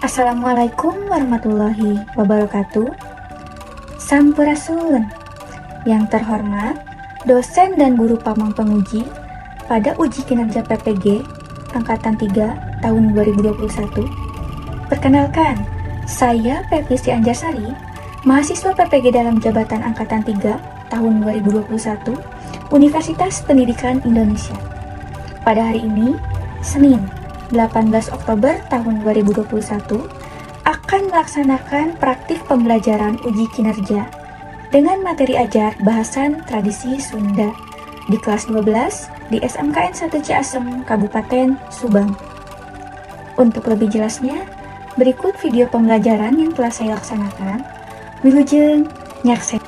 Assalamualaikum warahmatullahi wabarakatuh. Sampurasun. Yang terhormat, dosen dan guru Pamong Penguji pada uji kinerja PPG Angkatan 3 tahun 2021. Perkenalkan, saya Pevisi Anjarsari, mahasiswa PPG dalam jabatan Angkatan 3 tahun 2021, Universitas Pendidikan Indonesia. Pada hari ini, Senin, 18 Oktober tahun 2021, akan melaksanakan praktik pembelajaran uji kinerja dengan materi ajar bahasan tradisi Sunda di kelas 12 di SMKN 1 Ciasem, Kabupaten Subang. Untuk lebih jelasnya, berikut video pembelajaran yang telah saya laksanakan. Wilujeng nyaksen.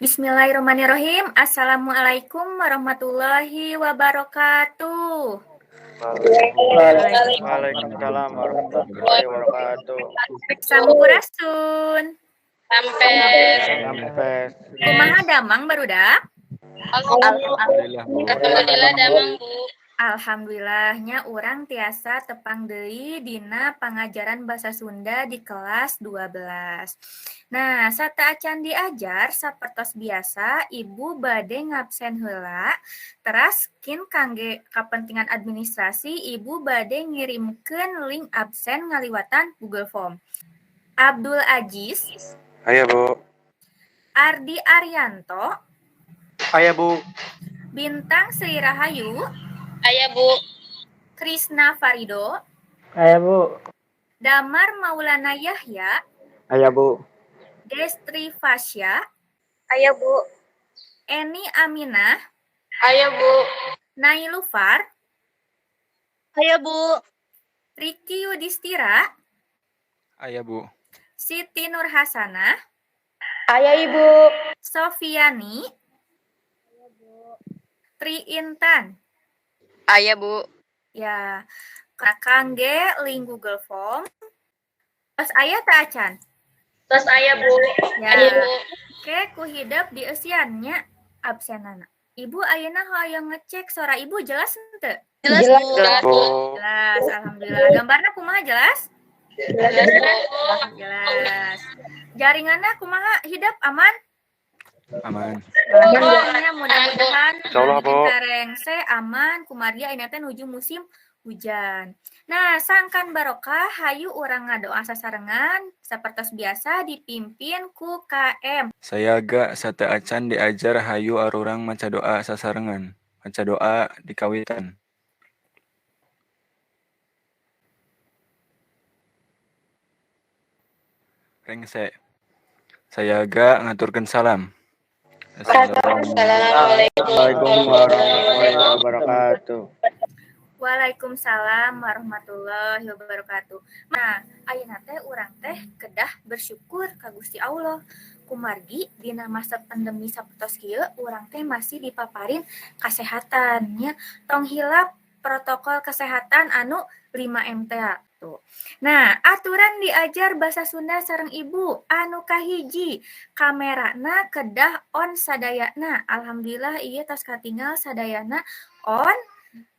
Bismillahirrahmanirrahim. Assalamualaikum warahmatullahi wabarakatuh. Waalaikumsalam warahmatullahi wabarakatuh. Sampurasun. Sampes. Kumaha damang barudak? Alhamdulillah, Bu. Alhamdulillah damang, Bu. Alhamdulillahnya urang tiasa tepang deui dina pangajaran basa Sunda di kelas 12. Nah, sata acan diajar sapertos biasa Ibu bade ngabsen heula. Teras kin kangge kapentingan administrasi Ibu bade ngirimkeun link absen ngaliwatan Google Form. Abdul Aziz, Aya, Bu. Ardi Arianto, Aya, Bu. Bintang Sri Rahayu, Aya, Bu. Krisna Farido, Aya, Bu. Damar Maulana Yahya, Aya, Bu. Destri Fasya, Aya, Bu. Eni Aminah, Aya, Bu. Nailufar, Aya, Bu. Riki Yudhistira, Aya, Bu. Siti Nurhasanah, Aya, Ibu. Sofiani, Tri Intan. Aya, Bu. Ya, kangge link Google Form. Terus aya teh acan. Terus Aya, Bu. Ya. Aya, Bu. Oke, ku hidep di eusiannya absenana. Ibu ayeuna hoyong ngecek suara Ibu jelas henteu? Jelas, Bu. Jelas, Bu. Jelas, alhamdulillah. Gambarna kumaha jelas? Jelas, Bu. Jelas. Jaringanna kumaha hidep aman? Aman. Pokoknya mudah-mudahan Insyaallah, Bu. Rengse aman kumaria ini teh nuju musim hujan. Nah, sangkan barokah hayu urang ngadoa sasarengan sapertos biasa dipimpin ku KM. Saya ga sate acan diajar hayu arurang maca doa sasarengan. Maca doa dikawitan. Rengse. Saya ga ngaturkeun salam. Assalamualaikum warahmatullahi wabarakatuh. Waalaikumsalam warahmatullahi wabarakatuh. Nah, ayeuna teh urang teh kedah bersyukur ka Gusti Allah. Kumargi dina masa pandemi sapertos kieu urang teh masih dipaparin kasehatannya. Tong hilap protokol kesehatan anu 5M tuh. Nah, aturan diajar bahasa Sunda sareng Ibu anu kahiji, kamerana kedah on sadayana. Alhamdulillah ieu tos katinggal sadayana on,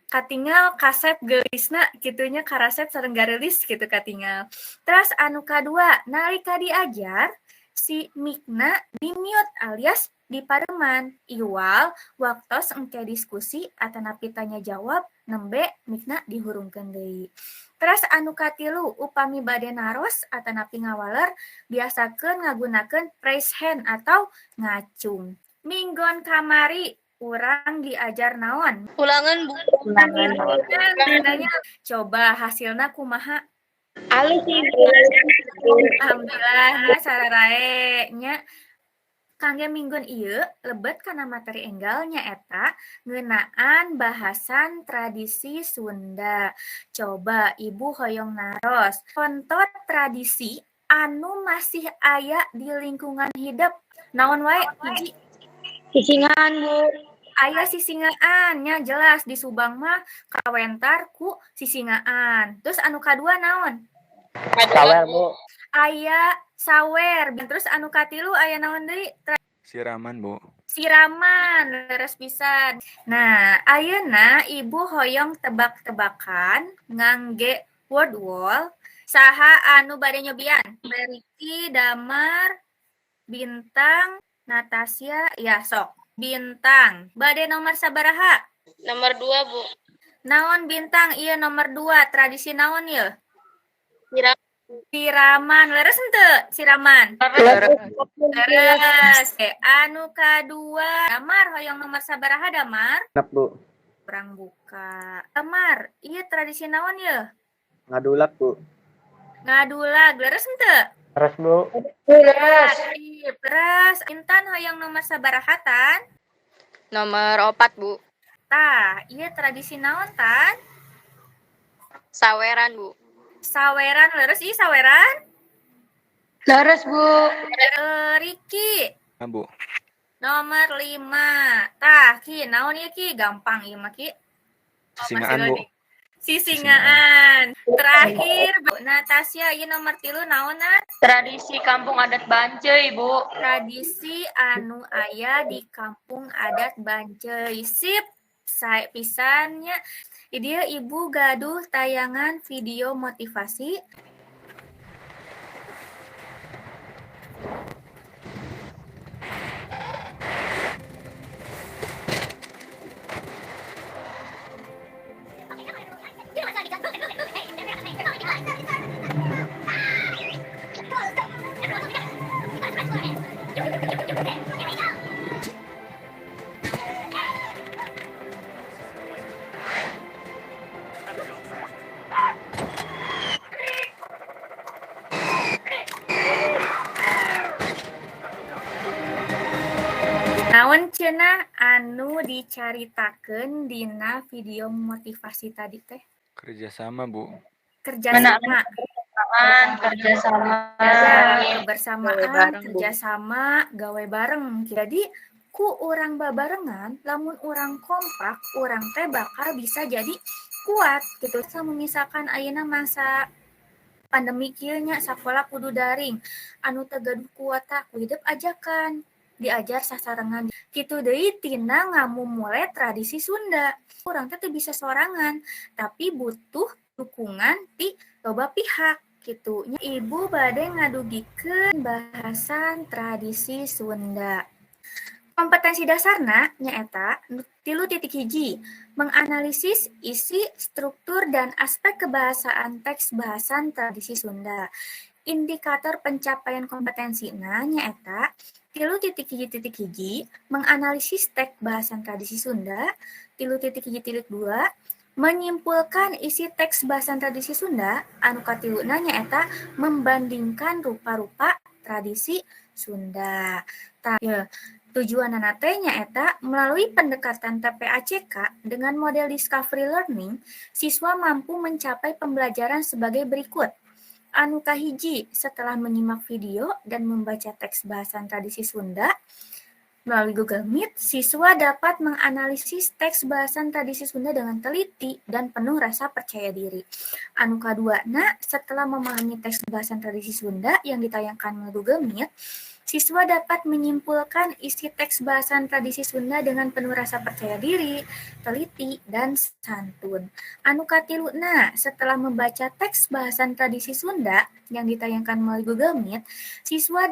katinggal kasep geulisna kitunya karasep sareng garelis gitu katinggal. Terus anu kadua, nalika diajar si mikna di mute alias dipareman. Iwal waktos engke diskusi atanapi tanya jawab nembe mikna dihurungkeun deui. Terus anu katilu upami bade naros atanapi ngawaler biasakeun ngagunakeun raise hand atau ngacung. Minggon kamari urang diajar naon? Ulangan Bu. Tandanya coba hasilna kumaha? Alus sih Bu. Alhamdulillah sararae nya. Kangge minggon ieu lebet kana materi enggalnya eta ngeunaan bahasan tradisi Sunda. Coba Ibu hoyong naros contoh tradisi anu masih aya di lingkungan hidup. Naon wae hiji? Sisingan Bu. Aya sisingaan nya jelas di Subang mah kawentar ku sisingaan. Terus anu kadua naon? Sawer Bu. Aya sawer. Terus anu katilu aya naon deui? Siraman, Bu. Siraman, leres pisan. Nah, ayeuna Ibu hoyong tebak-tebakan ngangge word wall saha anu bade nyobian? Meriki, Damar, Bintang, Natasha, ya sok. Bintang. Bade nomor sabaraha? Nomor 2 Bu. Naon Bintang? Iya nomor 2. Tradisi naon ieu? Siraman. Leres henteu siraman? Leres. Anu kadua, Damar hoyong nomor sabaraha Damar? Genep Bu. Kurang buka. Damar, iya tradisi naon ieu? Ngadulak Bu. Ngadulag. Leres henteu? Terus Bu. Terus Intan hoyong nomor sabaraha Tan? Nomor 4 Bu. Tah, iya tradisi naon Tan? Saweran Bu. Saweran. Leres ieu saweran? Leres Bu. Riki Ah, Bu. nomor 5. Tah, Ki, naon ieu Ki? Gampang ieu mah Ki. Sisingaan, Bu. Sisingaan. Terakhir, Bu Natasha, ieu nomor 3 naonna? Tradisi kampung adat Banceuy Bu. Tradisi anu aya di kampung adat Banceuy. Sip, sae pisannya. Ieu Ibu gaduh tayangan video motivasi. Naon cenah anu dicaritakeun dina video motivasi tadi teh? Kerjasama, Bu. Kerjasama. Kerjasama. Ya, kebersamaan, Gawe bareng, Bu. kerjasama, gawe bareng. Jadi ku urang babarengan, lamun urang kompak, urang teh bakal bisa jadi kuat gitu. Sama misalkan ayeuna masa pandemi kieu nya sakola kudu daring, anu teu gaduh kuat tah ku hidup ajakan diajar sasarengan kitu deui tina ngamumule tradisi Sunda. Urang teh teu bisa sorangan, tapi butuh dukungan ti loba pihak gitu. Ibu bade ngadugikeun bahasan tradisi Sunda. Kompetensi dasarna nyaeta 3.1 menganalisis isi, struktur, dan aspek kebahasaan teks bahasan tradisi Sunda. Indikator pencapaian kompetensina nyaeta 3.1 menganalisis teks bahasan tradisi Sunda. 3.1.2 menyimpulkan isi teks bahasan tradisi Sunda. Anu katiluna nyaeta membandingkan rupa-rupa tradisi Sunda. Tujuanna teh nyaeta melalui pendekatan TPACK dengan model discovery learning, siswa mampu mencapai pembelajaran sebagai berikut. Anu kahiji, setelah menyimak video dan membaca teks bahasan tradisi Sunda melalui Google Meet, siswa dapat menganalisis teks bahasan tradisi Sunda dengan teliti dan penuh rasa percaya diri. Anu kaduana, setelah memahami teks bahasan tradisi Sunda yang ditayangkan melalui Google Meet, siswa dapat menyimpulkan isi teks bahasan tradisi Sunda dengan penuh rasa percaya diri, teliti, dan santun. Anu katiluna, setelah membaca teks bahasan tradisi Sunda yang ditayangkan melalui Google Meet, siswa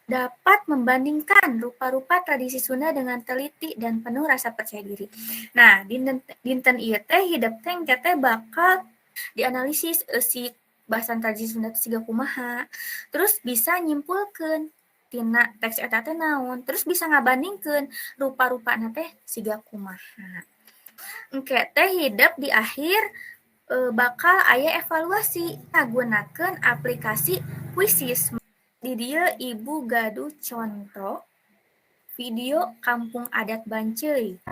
dapat membandingkan rupa-rupa tradisi Sunda dengan teliti dan penuh rasa percaya diri. Nah, dinten ieu teh hideup teh engke teh bakal dianalisis si bahasan tradisi Sunda teh siga kumaha. Terus bisa nyimpulkeun tina teks eta teh naon, terus bisa ngabandingkeun rupa-rupana teh siga kumaha. Engke teh hideup di akhir bakal aya evaluasi ngagunakeun aplikasi Quizizz. Di dieu ibu gaduh contoh video Kampung Adat Banceuy.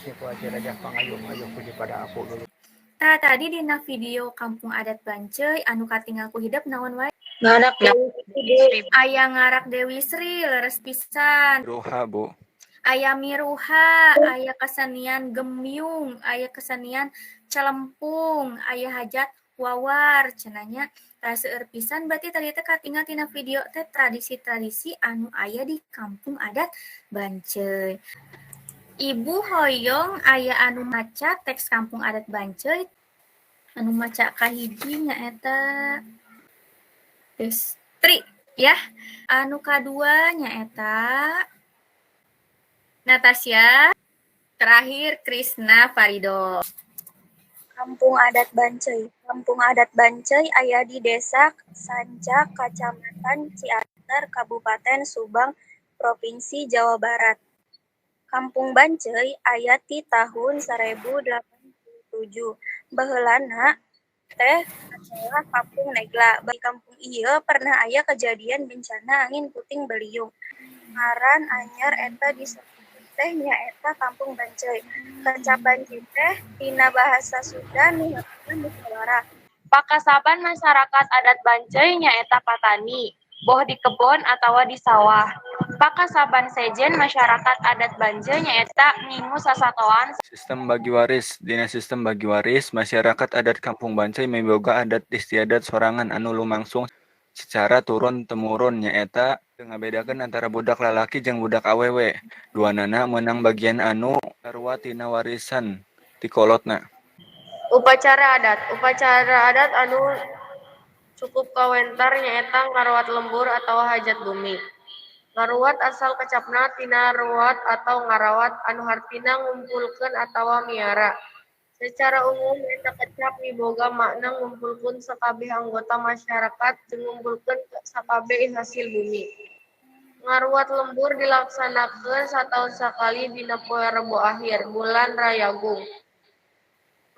Siapa aja raja pangayum-ayum puji pada aku dulu. Tah tadi dina video Kampung Adat Banceuy anu katinggal ku hideup naon wae? Ngarak Dewi. Aya ngarak Dewi Sri leres pisan. Ruha, Bu. Aya miruha, aya kesenian gemyung, aya kesenian celempung, aya hajat wawar cenanya. Tah seueur pisan berarti tadi teh katinggal tina video teh tradisi-tradisi anu aya di Kampung Adat Banceuy. Ibu hoyong aya anu maca teks Kampung Adat Banceuy, anu maca kahiji nyaeta Destri ya. Anu kadua nyaeta Natasha, terakhir Krisna Farido. Kampung Adat Banceuy. Kampung Adat Banceuy aya di Desa Sanca, Kacamatan Ciater, Kabupaten Subang, Provinsi Jawa Barat. Kampung Banceuy aya ti tahun 1087. Baheulana teh adalah Kampung Negla. Bagi kampung ieu pernah aya kejadian bencana angin puting beliung. Ngaran anyar eta disebut teh nyaeta Kampung Banceuy. Kacabanci teh dina bahasa Sunda nu artina musyawarah. Pakasaban masyarakat adat Banceuy nyaeta patani, boh di kebon atawa di sawah. Pakasaban sejen masyarakat adat Banceuy nyaeta ngingu sasatoan. Sistem bagi waris. Dina sistem bagi waris, masyarakat adat Kampung Banceuy miboga adat istiadat sorangan anu lumangsung secara turun-temurun nyaeta ngabedakeun antara budak lalaki jeung budak awewe. Duanana meunang bagian anu sarua tina warisan ti kolotna. Upacara adat anu cukup kawentar nyaeta ngaruat lembur atau hajat bumi. Ngaruat asal kecapna tina ruat atau ngarawat anu hartina ngumpulkeun atawa miara. Secara umum eta kecap miboga makna ngumpulkeun sakabeh anggota masyarakat jeung ngumpulkeun sakabeh hasil bumi. Ngaruat lembur dilaksanakeun sataun sakali dina poe Rebo Ahir, bulan Rayagung.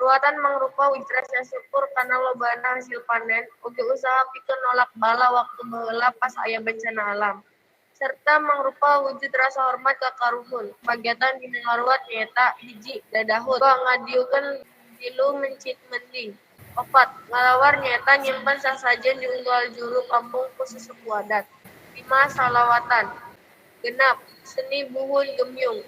Ruatan mangrupa wujud rasa syukur kana lobana hasil panen, oge usaha pikeun nolak bala waktu baheula pas aya bencana alam. Serta mangrupa wujud rasa hormat ka karuhun. Pagiatan dina ngaruat nyaeta 1. Dadahut. 2. Ngadieukeun tilu mencit mending. 4. Ngalawar nyaeta nyimpen sasajen di unggal juru kampung ku sesepuh adat. 5. Salawatan. 6. Seni buhun gemyung.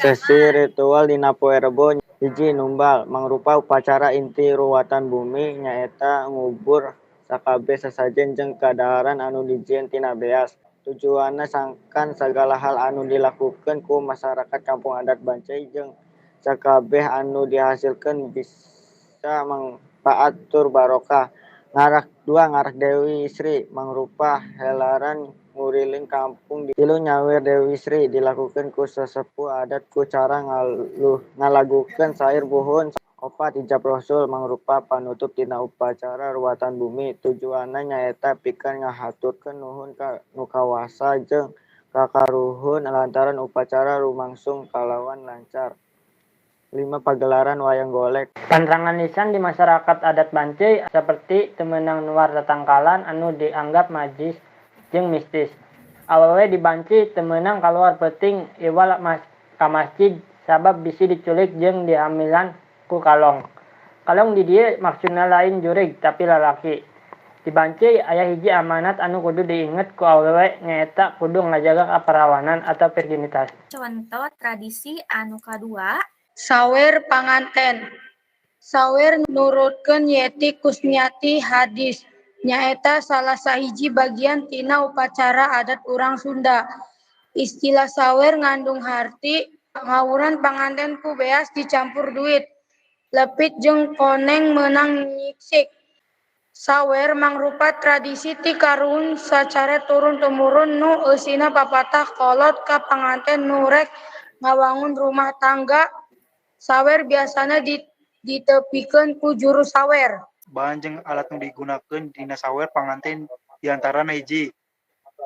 Sesi ritual dina poe Rebo. 1. Numbal. Mangrupa upacara inti ruwatan bumi nyaeta ngubur sakabeh sasajen jeung kadaharan anu dijieun tina beas. Tujuanna sangkan sagala hal anu dilakukeun ku masyarakat Kampung Adat Banceuy jeung sakabeh anu dihasilkeun bisa mangpaat tur barokah. 2. Ngarak Dewi Sri. Mangrupa helaran nguriling kampung. 3. Nyawer Dewi Sri dilakukeun ku sesepuh adat ku cara ngalagukeun sair buhun. 4. Ijab Rosul. Mangrupa panutup tina upacara ruwatan bumi. Tujuanna nyaeta pikeun ngahaturkeun nuhun ka nu kawasa jeung kakaruhun lantaran upacara lumangsung kalawan lancar. 5. Pagelaran wayang golek. Panrangan lisan di masyarakat adat Banceuy seperti temenang nuar tatangkalan anu dianggap majis jeung mistis. Awewe di Banceuy temenang kaluar peuting iwal ka masjid sabab bisi diculik jeung diamilan ku kalong. Kalong di dieu maksudna lain jurig tapi lalaki. Di Bancai aya hiji amanat anu kudu diinget ku awewe nyaeta kudu ngajaga kaperawanan atau virginitas. Contoh tradisi anu kadua, Sawer panganten. Sawer nurutkeun Yeti Kusmiati hadis. Nyaeta salah sahiji bagian tina upacara adat urang Sunda. Istilah sawer ngandung harti ngawuran panganten ku beas dicampur duit. Lepit jeung koneng meunang nyiksik. Sawer mangrupa tradisi ti karuhun sacara turun-temurun nu eusina papatah kolot ka panganten nu rek ngawangun rumah tangga. Sawer biasana ditepikeun ku juru sawer. Bahan jeung alat nu digunakeun dina sawer panganten diantarana hiji,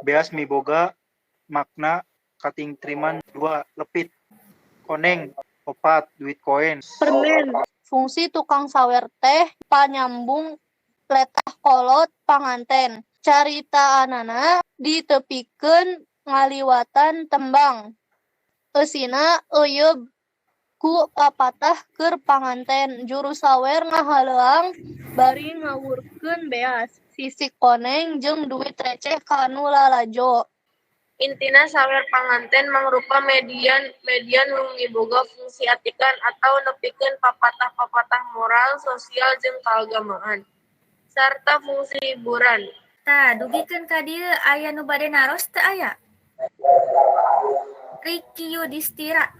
beas miboga makna katingtriman 2 lepit, koneng 4 duit koen. Permen. Fungsi tukang sawer teh panyambung letah kolot panganten. Carita anana ditepikeun ngaliwatan tembang. Eusina euyeuh ku papatah keur panganten. Juru sawer ngahaleuang bari ngawurkeun beas, sisik koneng jeung duit receh kanu lalajo. Intina sawer panganten mangrupa median nu miboga fungsi atikan atau nepikeun papatah-papatah moral, sosial jeung kaagamaan sarta fungsi hiburan. tah dugikeun ka dieu aya nu bade naros teu aya? Ricky Yudhistira.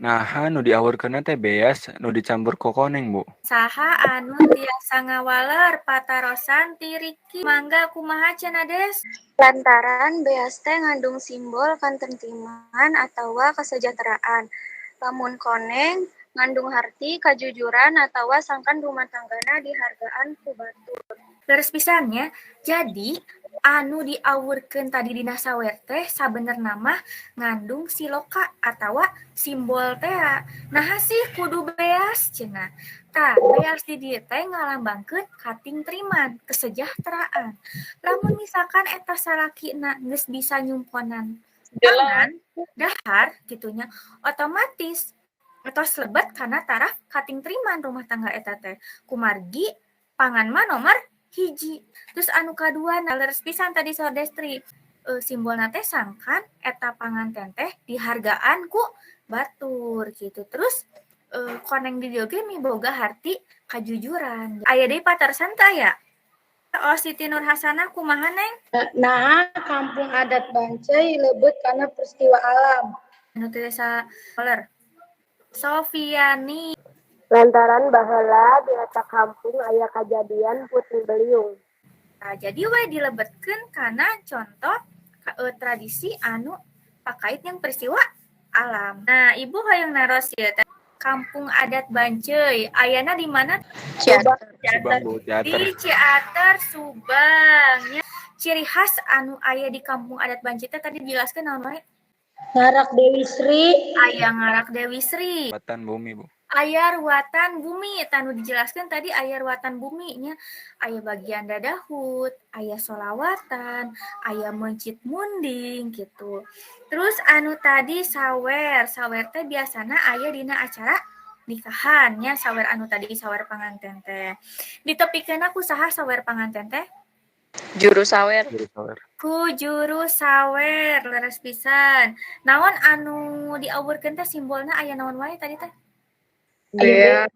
Nah, nu diawurkeunna teh beas nu dicampur ku koneng, Bu. Saha anu tiasa ngawaler patarosan ti Ricky? Mangga kumaha cenah Des? Lantaran beas teh ngandung simbol katentriman atawa kesejahteraan. Lamun koneng ngandung harti kajujuran atawa sangkan rumah tanggana dihargaan ku batur. Leres pisan nya. Jadi anu diawurkeun tadi dina sawer teh sabenerna mah ngandung siloka atawa simbol teh. Naha sih kudu beas cenah. Tah, beas di dieu teh ngalambangkeun katingtriman, kesejahteraan. Lamun misalkan eta salakina geus bisa nyumponan tangan, dahar gitunya, otomatis tos lebet kana taraf katingtriman rumah tangga eta teh. Kumargi pangan mah nomor hiji. Terus anu kadua leres pisan tadi Saur Destri. Simbolna teh sangkan eta panganten teh dihargaan ku batur gitu. Terus koneng di dieu ge miboga harti kajujuran. Aya deui patarosan teh aya? Oh, Siti Nur Hasanah kumaha Neng? Nah, kampung adat Bancai lebet karena peristiwa alam. Anu teh saler. Sofiani. Lantaran baheula di eta kampung aya kajadian putri beliung. Nah, jadi we dilebetkeun kana contoh tradisi anu pakait yang peristiwa alam. Nah, Ibu hoyong naros ieu teh kampung adat Bancai. Ayana di mana? Subang, Bu, teater. Di Ciater Subang. Ya. Ciri khas anu aya di kampung adat Bancai teh tadi dijelaskeun naon wae? Ngarak Dewi Sri. Aya ngarak Dewi Sri. Ruatan bumi, Bu. Aya ruatan bumi, tanu dijelaskan tadi aya ruatan bumi nya. Aya bagian dadahut, aya solawatan, aya mencit munding gitu. Terus anu tadi sawer teh biasana aya dina acara nikahan nya, sawer anu tadi sawer panganten teh. Ditepikeun aku saha sawer panganten teh? Juru sawer. Ku juru sawer, leres pisan. Naon anu diawurkeun teh simbolna aya naon wae tadi teh? Bea.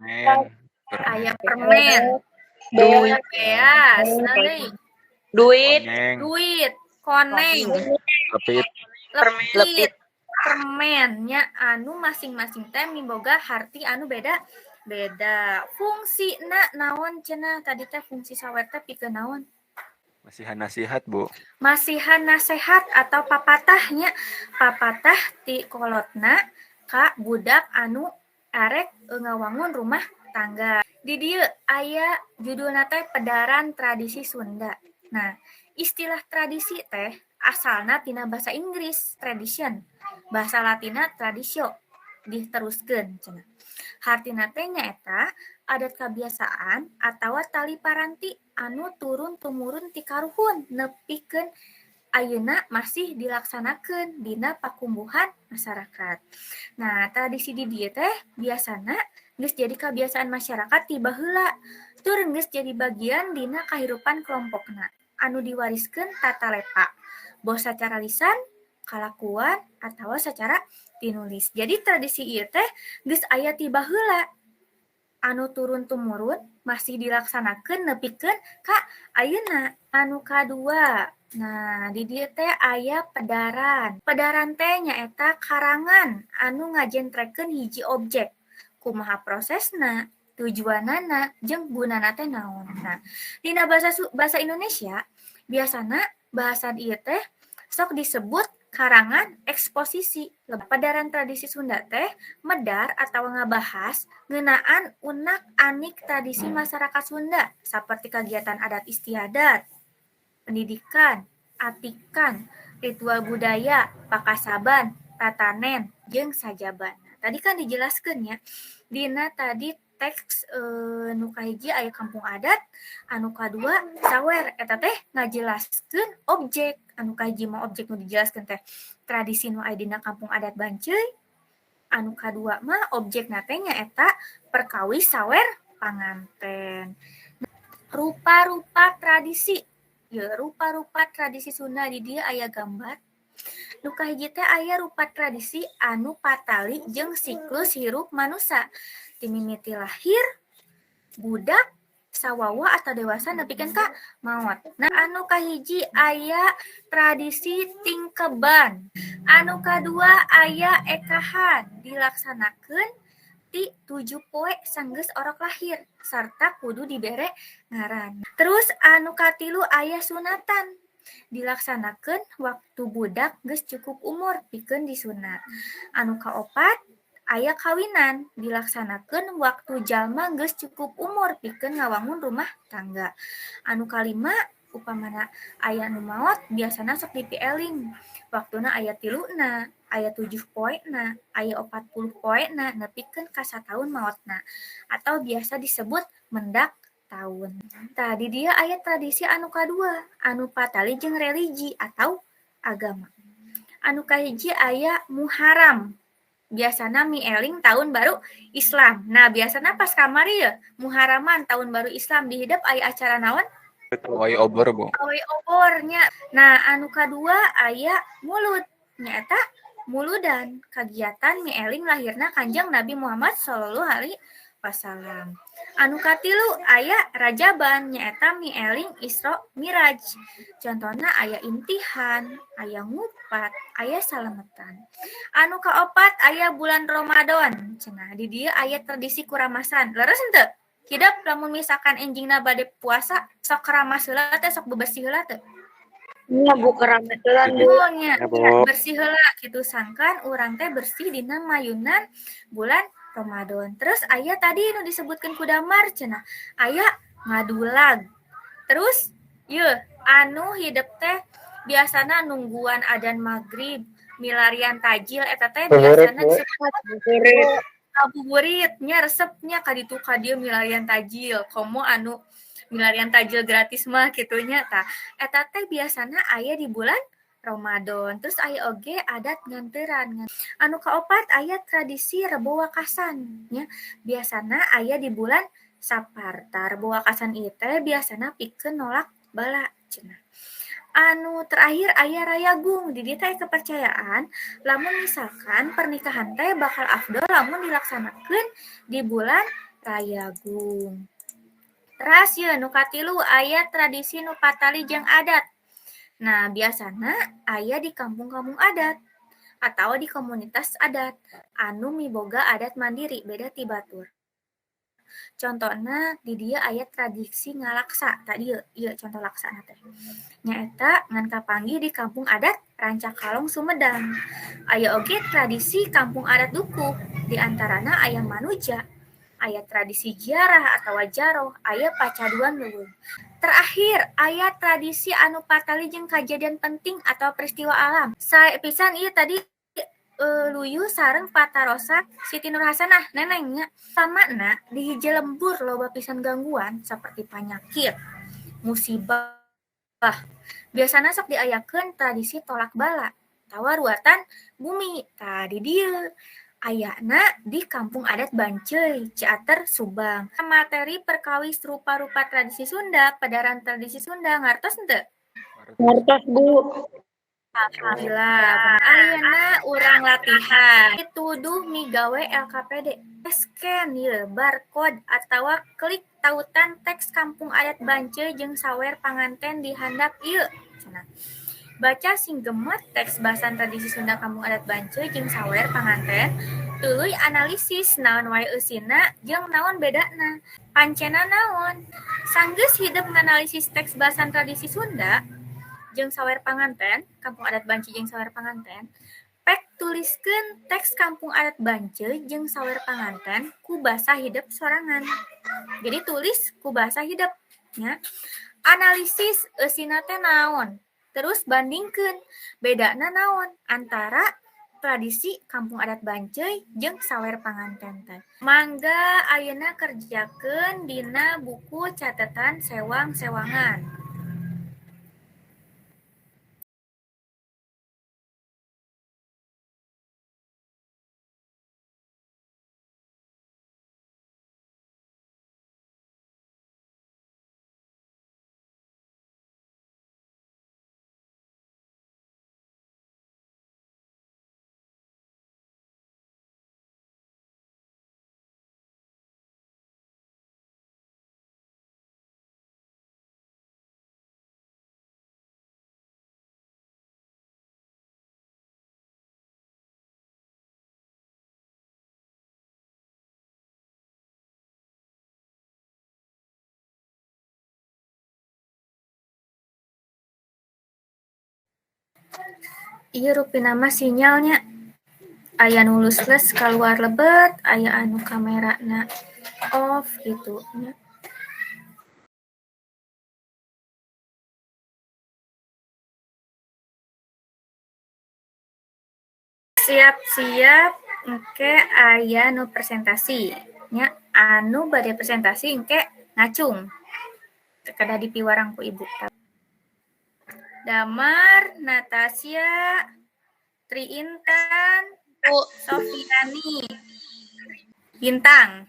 Aya permen, duit beas, Duit. duit, koneng, lepit, permennya anu masing-masing teh miboga harti anu beda-beda. Fungsina naon cenah tadi teh fungsi sawer teh pikeun naon? Masihan nasihat, Bu. Masihan nasihat atau papatahnya. Papatah ti kolotna ka budak anu arek ngawangun rumah tangga. Di dieu aya judulna teh Pedaran Tradisi Sunda. Nah, istilah tradisi teh asalna tina basa Inggris tradition, bahasa Latina traditio, diteruskeun cenah. Hartina teh nyaeta adat kebiasaan atawa tali paranti anu turun tumurun ti karuhun nepikeun ayeuna masih dilaksanakeun dina pakumbuhan masyarakat. Nah, tradisi di dieu teh biasana geus jadi kebiasaan masyarakat ti baheula tur geus jadi bagian dina kahirupan kelompokna anu diwariskeun tata lepa boh secara lisan, kalakuan, atawa secara tinulis. Jadi tradisi ieu teh geus aya ti baheula anu turun-tumurun masih dilaksanakeun nepikeun ka ayeuna. Anu kadua, nah di dieu teh aya pedaran. Pedaran teh nyaeta karangan anu ngajentrekeun hiji objek. Kumaha prosesna, tujuanana, jeung gunana teh naon. Nah, dina bahasa Indonesia biasana bahasa ieu teh sok disebut karangan eksposisi. Pedaran tradisi Sunda teh medar atau ngabahas ngeunaan unak-anik tradisi masyarakat Sunda seperti kegiatan adat istiadat, pendidikan, atikan, ritual budaya, pakasaban, tatanen, jeung sajaban. Tadi kan dijelaskeun ya, dina tadi teks nu kahiji aya kampung adat, anu kadua sawer eta teh ngajelaskeun objek. Anu kahiji mah objek nu dijelaskeun teh tradisi nu aya dina kampung adat Banceuy. Anu kadua mah objekna teh nyaeta perkawis sawer panganten. Rupa-rupa tradisi. Ya, rupa-rupa tradisi Sunda di dieu aya gambar. Nu kahiji teh aya rupa tradisi anu patali jeung siklus hirup manusia. Timimiti lahir, budak, sawawa atau dewasa nepikeun ka maot. Nah, anu kahiji aya tradisi tingkeban. Anu kadua aya ekahan dilaksanakeun ti 7 poe sanggeus orok lahir sarta kudu dibere ngaran. Terus anu katilu aya sunatan dilaksanakeun waktu budak geus cukup umur pikeun disunat. Anu kaopat aya kawinan dilaksanakeun waktu jalma geus cukup umur pikeun ngawangun rumah tangga. Anu kalima upamana aya nu maot biasana sok dipieling. Waktuna aya 3na, aya 7 poena, aya 40 poena nepikeun ka sataun maotna atau biasa disebut mendak tahun. Tadi dia aya tradisi anu kadua, anu patali jeung religi atau agama. Anu kahiji aya Muharram. Biasana mieling tahun baru Islam. Nah, biasana pas kamari ya Muharraman tahun baru Islam di hidup aya acara naon? Pawai obor, Bu. Pawai obornya. Nah, anu kadua aya Mulud. Nyaeta muludan kagiatan mieling lahirna Kanjeng Nabi Muhammad sallallahu alaihi wasallam. Anu katilu aya Rajaban nyaeta mieling Isra Miraj. Contohna aya imtihan, aya ngupat, aya salametan. Anu kaopat aya bulan Ramadan. Cenah di dieu aya tradisi kuramasan. Leres henteu? Hidup lamun misalkan enjingna bade puasa sok keramas heula teh sok bebersih heula teh. Nya Bu keramas heula Bu. Oh nya, bersih heula kitu sangkan urang teh bersih dina mayunan bulan Ramadan. Terus aya tadi nu disebutkeun ku Damar cenah. Aya ngadulag. Terus ieu anu hidup teh biasana nungguan adzan maghrib, milarian tajil eta teh biasana disebut ngabuburit nya resepnya ka ditu ka dieu milarian tajil. Komo anu milarian tajil gratis mah kitunya tah. Eta teh biasana aya di bulan Ramadan. Terus aya oge adat nganteran. Anu kaopat aya tradisi Rebo Wakasan nya. Biasana aya di bulan Sapar. Tah Rebo Wakasan ieu teh biasana pikeun nolak bala cenah. Anu terakhir aya Rayagung. Di dieu teh kepercayaan lamun misalkan pernikahan teh bakal afdol lamun dilaksanakeun di bulan Rayagung. Teras ye nu katilu aya tradisi nu patali jeung adat. Nah, biasana aya di kampung-kampung adat atau di komunitas adat anu miboga adat mandiri beda ti batur. Contohna di dieu aya tradisi ngalaksa. Tadi ieu contoh laksana teh. Nyaeta ngan kapanggih di kampung adat Rancakalong Sumedang. Aya oge tradisi kampung adat Dukuh, di antarana aya Manuja, aya tradisi ziarah atau jaroh, aya pacaduan leuweung. Terakhir, aya tradisi anu patali jeung kajadian penting atau peristiwa alam. Saepisan ieu tadi Luyu sareng patarosa Siti Nur Hasanah nenengnya. Samana di hiji lembur loba pisan gangguan seperti penyakit, musibah. Biasana sok diayakeun tradisi tolak bala, tawa ruatan bumi. Tah di dieu Ayana di Kampung Adat Banceuy, Ciater, Subang. Materi perkawis rupa-rupa tradisi Sunda, padaran tradisi Sunda, ngartos henteu? Ngertos, Bu. Alhamdulillah. Ayeuna urang latihan. Dituduh migawe LKPD. Scan ieu barcode atawa klik tautan teks Kampung Adat Banceuy jeung sawer panganten di handap ieu. Cenah. Baca sing gemet teks bahasan tradisi Sunda Kampung Adat Banceuy jeung sawer panganten, tuluy analisis naon wae eusina jeung naon bedana. Pancena naon? Sanggeus hideuk nganalisis teks bahasan tradisi Sunda jeung sawer panganten, Kampung Adat Banceuy jeung sawer panganten, pek tuliskeun teks Kampung Adat Banceuy jeung sawer panganten ku basa hideep sorangan. Jadi tulis ku basa hideep nya. Analisis eusina teh naon? Terus bandingkeun bedana naon antara tradisi Kampung Adat Banceuy jeung sawer panganten teh. Mangga ayeuna kerjakeun dina buku catatan sewang-sewangan. Ieu rupina mah sinyalnya. Aya nu lus-les kaluar lebet, aya anu kamerana off gitu nya. Siap-siap engke aya nu presentasi nya. Anu bade presentasi engke ngacung. Kedah dipiwarang ku ibu. Damar, Natasha, Tri Intan, Sofiani, Bintang.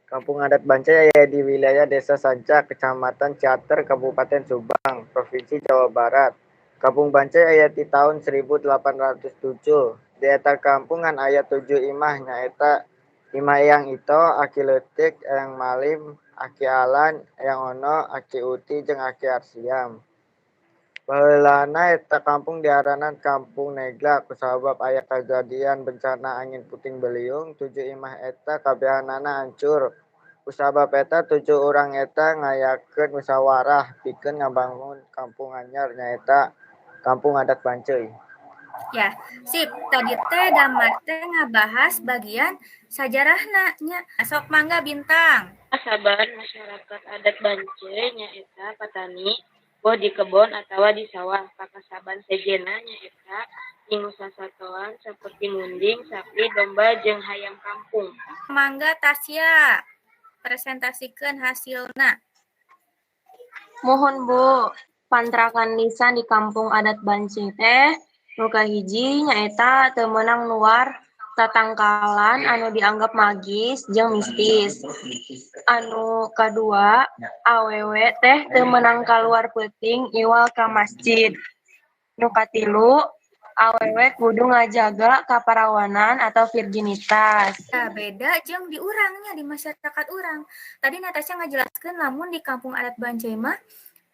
Kampung Adat Banceuy aya di wilayah Desa Sancak, Kecamatan Ciater, Kabupaten Subang, Provinsi Jawa Barat. Kampung Banceuy aya di tahun 1807. Di eta kampungan aya 7 imah nyaeta Imah Eyang Ito, Aki Leutik, Eyang Malim, Aki Alan, Eyang Ono, Aki Uti, jeung Aki Arsiam. Baheulana eta kampung diaranan Kampung Negla kusabab aya kajadian bencana angin puting beliung. 7 imah eta kabehanana hancur. Kusabab eta 7 urang eta ngayakeun musyawarah pikeun ngabangun kampung anyar nyaeta Kampung Adat Banceuy. Ya, sip. Tadi teh Damar teh ngabahas bagian sajarahna nya. Sok mangga Bintang. Saban masyarakat adat Banceuy nyaeta patani, boh di kebon atawa di sawah. Pakasaban sejena nyaeta ing sasatoan saperti munding, sapi, domba, jeung hayam kampung. Mangga Tasya, presentasikeun hasilna. Mohon Bu, pantrakan lisan di Kampung Adat Banceuy teh nu kahiji nyaeta teu meunang luar tatangkalan anu dianggap magis jeung mistis. Anu kadua, awewe teh teu meunang kaluar peuting iwal ka masjid. Nu katilu, awewe kudu ngajaga kaparawanan atau virginitas. Ya, beda jeung di urangnya di masyarakat urang. Tadi Natasha ngajelaskeun lamun di Kampung Adat Banceuy mah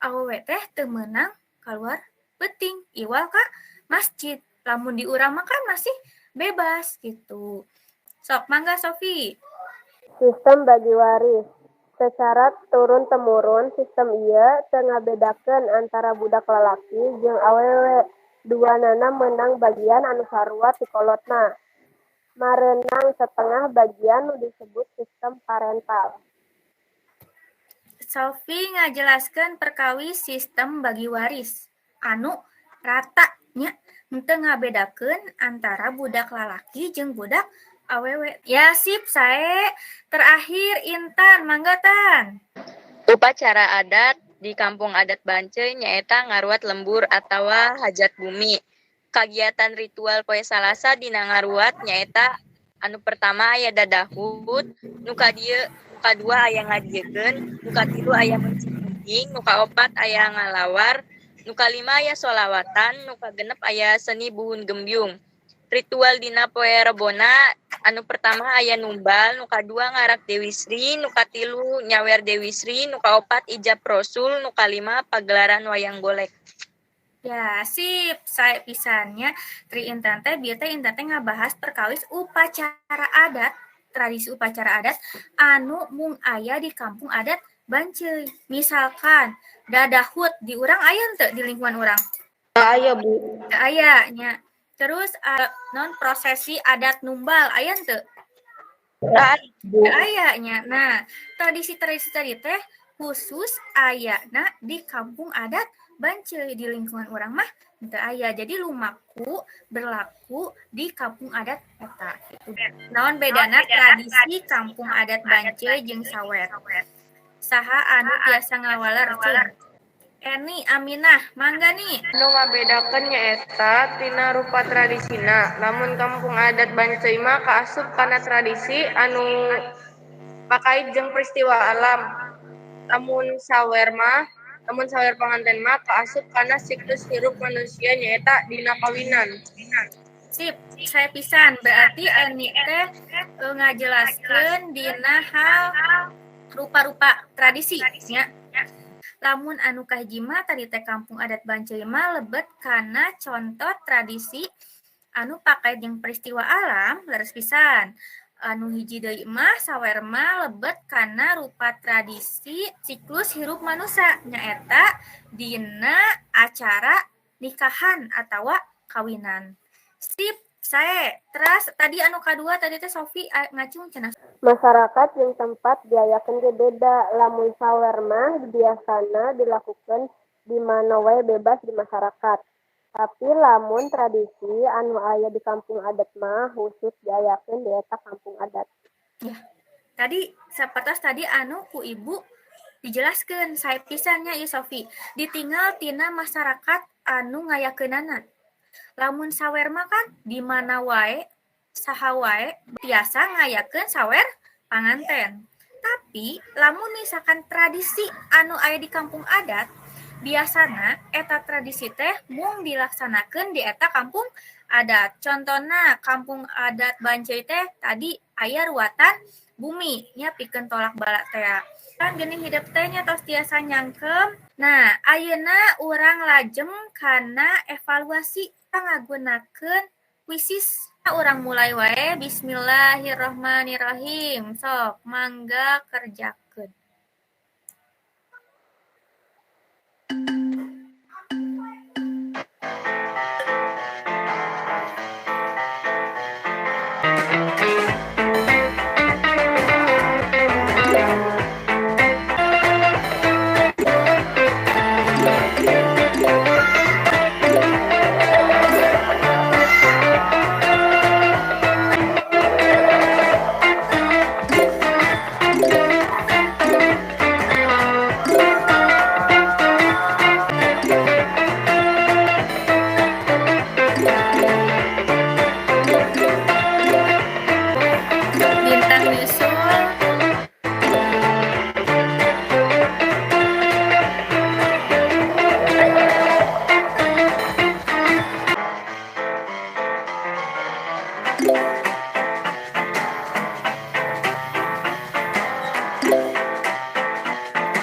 awewe teh teu meunang kaluar peuting iwal ka masjid. Lamun di urang mah kan masih bebas gitu. Sok mangga Sofi. Sistem bagi waris. Secara turun-temurun, sistem ieu teu ngabedakeun antara budak lalaki jeung awewe. Duanana meunang bagian anu sarua ti kolotna. Mareunang setengah bagian nu disebut sistem parental. Sofi ngajelaskeun perkawis sistem bagi waris anu rata nya, henteu ngabedakeun antara budak lalaki jeung budak awewe. Ya sip sae. Terakhir Intan, mangga Tan. Upacara adat di Kampung Adat Banceuy nyaeta ngaruat lembur atawa hajat bumi. kagiatan ritual poe Salasa dina ngaruat nyaeta anu pertama aya dadahut, nu kadua aya ngajiekeun, nu katilu aya mencing, nu kaopat aya ngalawar, nu kalima aya solawatan, nu kagenep aya seni buhun gembyung. Ritual dina poe Rebona anu pertama aya numbal, nu kadua ngarak Dewi Sri, nu katilu nyawer Dewi Sri, nu kaopat ijab Rasul, nu kalima pagelaran wayang golek. Ya, sip. Saya pisannya Tri Intan teh bieu teh Intan teh ngabahas perkawis upacara adat, tradisi upacara adat anu mung aya di kampung adat Banceuy. Misalkan dadahut di urang aya henteu di lingkungan urang? Aya, Bu. Teu aya nya. Terus non prosesi adat numbal aya henteu? Teu aya nya. Nah, tradisi-tradisi tadi teh khusus ayana di kampung adat Banceuy. Di lingkungan urang mah henteu aya. Jadi lumaku berlaku di kampung adat eta. Naon bedana tradisi kampung adat Banceuy jeung sawer? Saha anu tiasa ngawaler ceun? Eni Aminah, mangga nih. Anu ngabedakeun nyaeta tina rupa tradisina. Lamun kampung adat Banceuy mah kaasup kana tradisi anu pakait jeung peristiwa alam. Lamun sawer panganten mah kaasup kana siklus hirup manusia nyaeta dina kawinan. Sip, saya pisan. Berarti Eni teh ngajelaskeun dina hal rupa-rupa tradisi nya. Lamun anu kahiji mah tadi teh kampung adat Banceuy mah lebet kana contoh tradisi anu pakait jeung peristiwa alam leres pisan. Anu hiji deui mah sawer mah lebet kana rupa tradisi siklus hirup manusia nyaeta dina acara nikahan atawa kawinan. Sip, sae. Terus tadi anu kadua tadi teh Sofi ngacung cenah. Masyarakat yang tempat diayakeun ge beda. Lamun sawer mah biasana dilakukan di mana wae bebas di masyarakat. Tapi lamun tradisi anu aya di kampung adat mah khusus diayakeun di eta kampung adat. Ya. Tadi sapertos tadi anu ku Ibu dijelaskeun sae pisannya ieu Sofi. Ditinggal tina masyarakat anu ngayakeunana. Lamun sawer mah kan di mana wae saha wae biasa ngayakeun sawer panganten. Tapi lamun misalkan tradisi anu aya di kampung adat biasana eta tradisi teh mung dilaksanakeun di eta kampung adat. Contona kampung adat Banceuy teh tadi aya ruatan bumi nya pikeun tolak bala teh. Kan geuning hidup teh nya tos tiasa nyangkem. Nah, ayeuna urang lajeng kana evaluasi ngagunakeun wisis. Urang mulai wae. Bismillahirrahmanirrahim. Sok mangga kerjakeun. Bintang nyusul.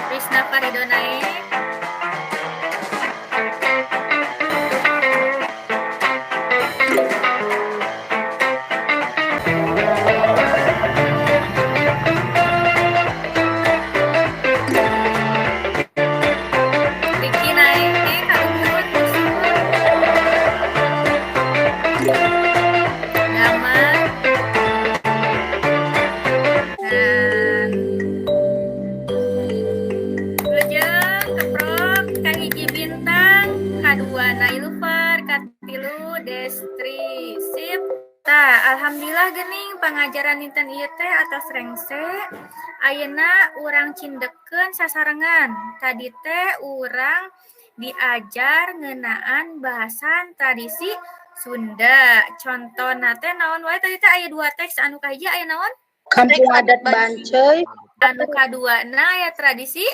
Risna Farido naik. Riki naik. Kalungkut nyusul. Damar. Nah. Lujeng keprok kahiji bintang, kadua Nailufar, katilu Destri. Sip. Tah, alhamdulillah geuning pangajaran dinten ieu teh atas rengse. Ayeuna urang cindekeun sasarengan. Tadi teh urang diajar ngeunaan bahasan tradisi Sunda. Contoh teh naon wae tadi teh aya 2 teks anu kahiji aya naon? Kampung adat Banceuy, Anu kaduana aya tradisi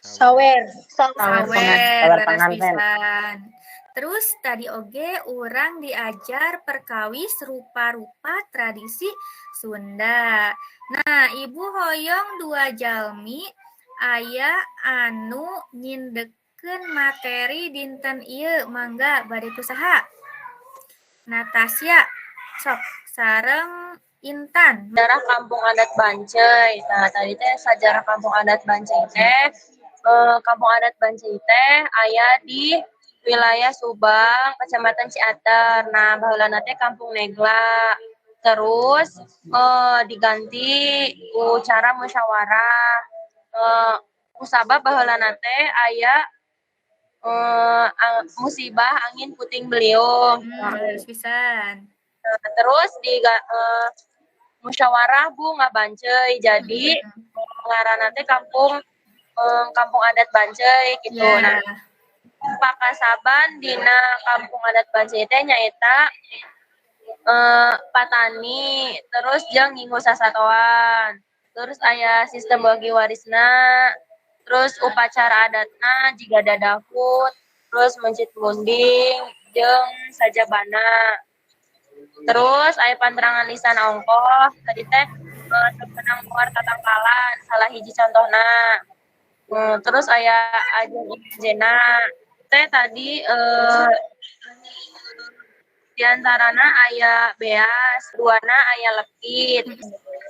Sawer. Sawer, Sawer leres panganten. pisan. Terus tadi oge urang diajar perkawis rupa-rupa tradisi Sunda. Nah, Ibu hoyong 2 jalmi aya anu nyindekeun materi dinten ieu, mangga bade kusaha? Natasya, sok sareng Intan. Sejarah Kampung Adat Banceuy. Nah, tadi teh sejarah Kampung Adat Banceuy teh Kampung Adat Banceuy teh aya di wilayah Subang, Kecamatan Ciater. Nah, baheulana teh Kampung Negla. Terus diganti ku cara musyawarah. Kusabab baheulana teh aya musibah angin puting beliung. Leres pisan. Terus musyawarah Bu Banceuy. Jadi ngaranna teh Kampung Adat Banceuy gitu. Ya. Nah, pakasaban dina Kampung Adat Banceuy teh nyaeta patani, terus jeung nginggu sasatoan. Terus aya sistem bagi warisna, terus upacara adatna jiga dadahut, terus mencit munding jeung sajabana. Terus aya panterangan lisan ongkoh, tadi teh temenang luar tatangkalan, salah hiji contohna. Terus aya ajen jena teh tadi diantarana aya beas, duana aya lepit.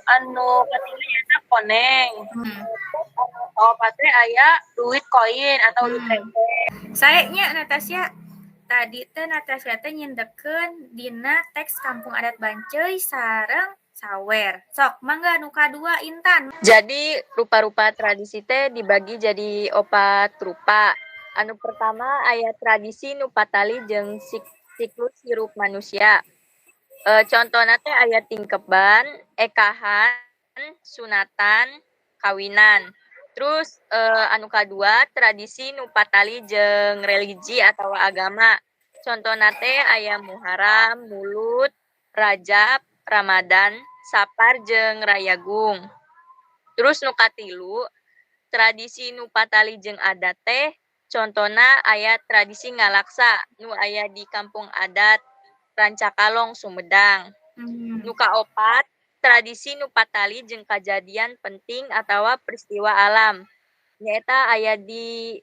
Anu katilu nyaeta koneng. Opat teh aya duit koin atau duit receh. Saenya Natasya. Tadi teh Natasya teh nyindekeun dina teks Kampung Adat Banceuy sareng Sawer. Sok, mangga nu kadua Intan. Jadi rupa-rupa tradisi teh dibagi jadi 4 rupa. Anu pertama aya tradisi nu patali jeung siklus hirup manusia. Contohna teh aya tingkeban, ekahan, sunatan, kawinan. Terus anu kadua tradisi nu patali jeung religi atau agama. Contohna teh aya Muharram, Mulud, Rajab, Ramadan, Sapar jeung Rayagung. Terus nu katilu tradisi nu patali jeung adat teh contohna aya tradisi ngalaksa nu aya di Kampung Adat Rancakalong Sumedang. Nu kaopat tradisi nu patali jeung kajadian penting atawa peristiwa alam. Nyaeta aya di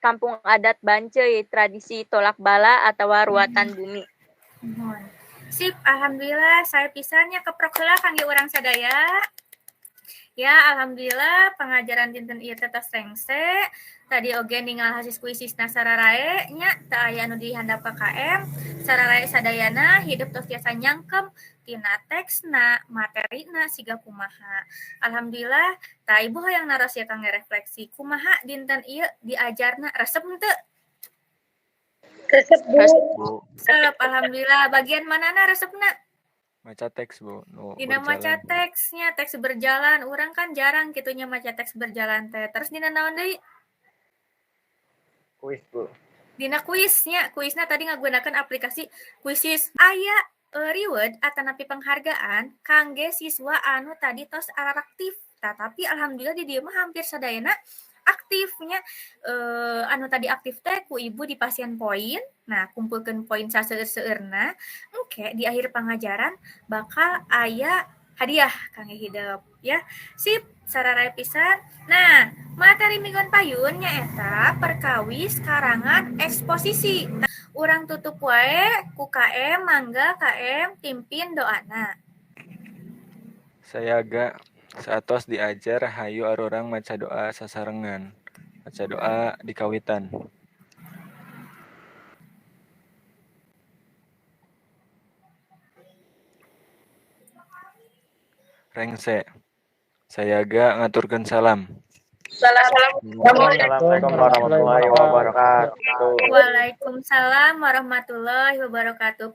Kampung Adat Banceuy tradisi tolak bala atawa ruatan bumi. Sip, alhamdulillah saya pisannya keprok heula kangge urang sadaya. Ya, alhamdulillah pengajaran dinten ieu teh tos rengse. Tadi oge ningal hasis kuisisna sararae nya teu aya anu dihandap KKM. Sararae sadayana hidup tos tiasa nyangkem tina teksna, materina siga kumaha. Alhamdulillah, tah Ibu hoyong naros ya kangge refleksi. Kumaha dinten ieu diajarna resep henteu? Resep Bu. Resep, alhamdulillah. Bagian manana resepna? Maca teks Bu. Dina maca teksnya, teks berjalan. Urang kan jarang kitunya maca teks berjalan teh. Terus dina naon deui? Kuis Bu. Dina kuisnya, kuisna tadi ngagunakeun aplikasi Kuisis. Aya reward atanapi penghargaan kangge siswa anu tadi tos aktif. Tapi alhamdulillah di dieu mah hampir sadayana aktifnya anu tadi aktif teh ku Ibu di pasien poin. Nah, kumpulkeun poin saseueur-seueurna. Engke di akhir pengajaran bakal aya hadiah kangge hidup ya. Sip, sararae pisan. Nah, materi mingguan payun nyaeta perkawis karangan eksposisi. Urang tutup wae ku KM, mangga KM pimpin doana. Sayaga saatos diajar hayu arurang maca doa sasarengan. Maca doa di kawitan. Rengse. Sayaga ngaturkeun salam. Assalamualaikum warahmatullahi wabarakatuh. Waalaikumsalam warahmatullahi wabarakatuh.